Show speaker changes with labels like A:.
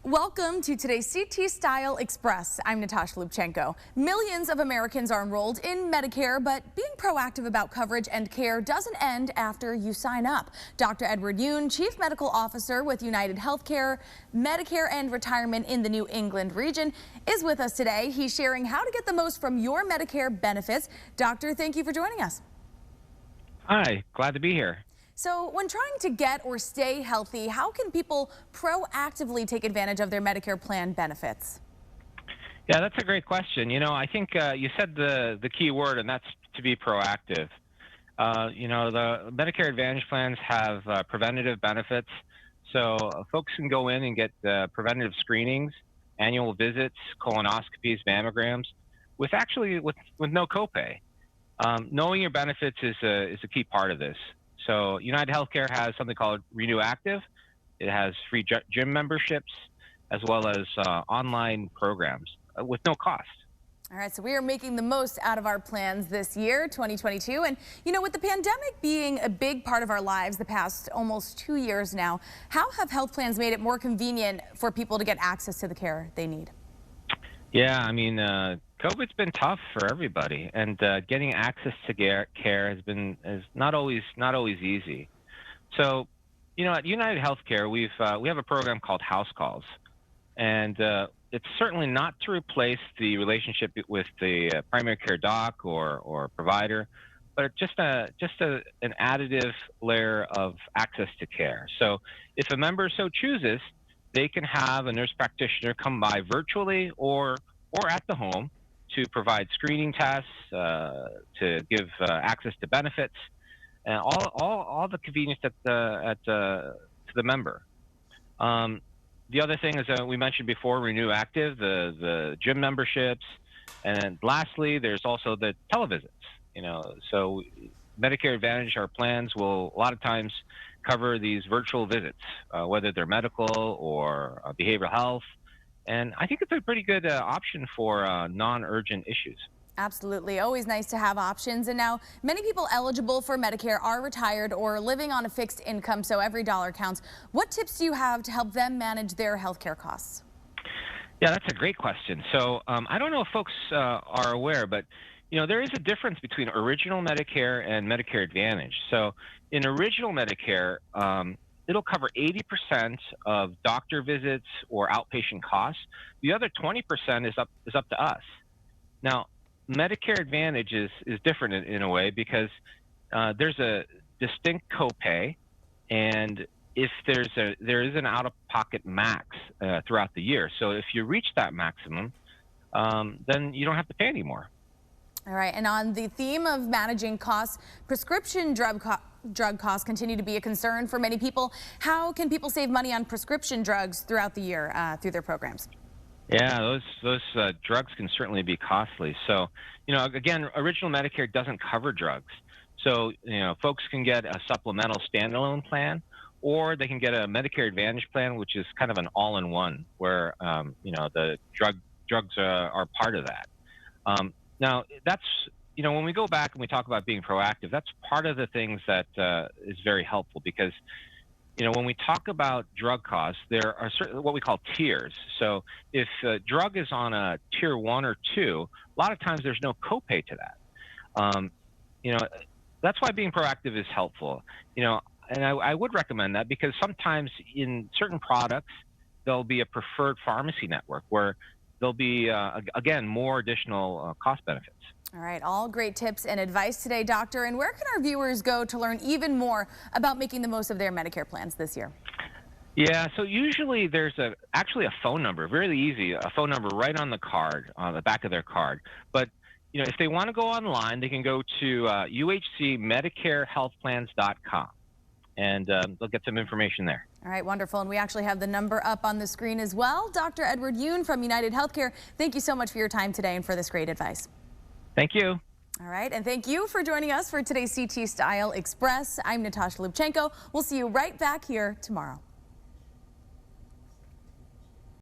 A: Welcome to today's CT Style Express. I'm Natasha Lubchenko. Millions of Americans are enrolled in Medicare, but being proactive about coverage and care doesn't end after you sign up. Dr. Edward Yoon, Chief Medical Officer with UnitedHealthcare, Medicare and Retirement in the New England region, is with us today. He's sharing how to get the most from your Medicare benefits. Doctor, thank you for joining us.
B: Hi, glad to be here.
A: So when trying to get or stay healthy, how can people proactively take advantage of their Medicare plan benefits?
B: Yeah, that's a great question. I think you said the key word, and that's to be proactive. The Medicare Advantage plans have preventative benefits, so folks can go in and get preventative screenings, annual visits, colonoscopies, mammograms, with no copay. Knowing your benefits is a key part of this. So UnitedHealthcare has something called Renew Active. It has free gym memberships as well as online programs with no cost.
A: All right, so we are making the most out of our plans this year, 2022. And, with the pandemic being a big part of our lives the past almost 2 years now, how have health plans made it more convenient for people to get access to the care they need?
B: Yeah, COVID's been tough for everybody, and getting access to care is not always easy. So, at UnitedHealthcare, we have a program called House Calls, and it's certainly not to replace the relationship with the primary care doc or provider, but just an additive layer of access to care. So, if a member so chooses, they can have a nurse practitioner come by virtually or at the home to provide screening tests, to give access to benefits, and all the convenience to the member. The other thing is we mentioned before, Renew Active, the gym memberships, and lastly, there's also the televisits. So Medicare Advantage, our plans will a lot of times cover these virtual visits, whether they're medical or behavioral health. And I think it's a pretty good option for non-urgent issues.
A: Absolutely. Always nice to have options. And now many people eligible for Medicare are retired or living on a fixed income, so every dollar counts. What tips do you have to help them manage their health care costs?
B: Yeah, that's a great question. So I don't know if folks are aware, but there is a difference between original Medicare and Medicare Advantage. So in original Medicare, it'll cover 80% of doctor visits or outpatient costs. The other 20% is up to us. Now, Medicare Advantage is different in a way because there's a distinct copay, and if there is an out-of-pocket max throughout the year. So if you reach that maximum, then you don't have to pay anymore.
A: All right, and on the theme of managing costs, prescription drug costs continue to be a concern for many people. How can people save money on prescription drugs throughout the year through their programs?
B: Yeah, those drugs can certainly be costly. So, again, original Medicare doesn't cover drugs. So, folks can get a supplemental standalone plan, or they can get a Medicare Advantage plan, which is kind of an all-in-one, where the drugs are part of that. Now, that's, when we go back and we talk about being proactive, that's part of the things that is very helpful because, when we talk about drug costs, there are certain what we call tiers. So if a drug is on a tier 1 or 2, a lot of times there's no copay to that. That's why being proactive is helpful. And I would recommend that because sometimes in certain products, there'll be a preferred pharmacy network where there'll be, again, more additional cost benefits.
A: All right, all great tips and advice today, Doctor. And where can our viewers go to learn even more about making the most of their Medicare plans this year?
B: Yeah, so usually there's actually a phone number, very easy, a phone number right on the card, on the back of their card. But if they want to go online, they can go to uhcmedicarehealthplans.com. and they'll get some information there.
A: All right, wonderful. And we actually have the number up on the screen as well. Dr. Edward Yoon from UnitedHealthcare, thank you so much for your time today and for this great advice.
B: Thank you.
A: All right, and thank you for joining us for today's CT Style Express. I'm Natasha Lubchenko. We'll see you right back here tomorrow.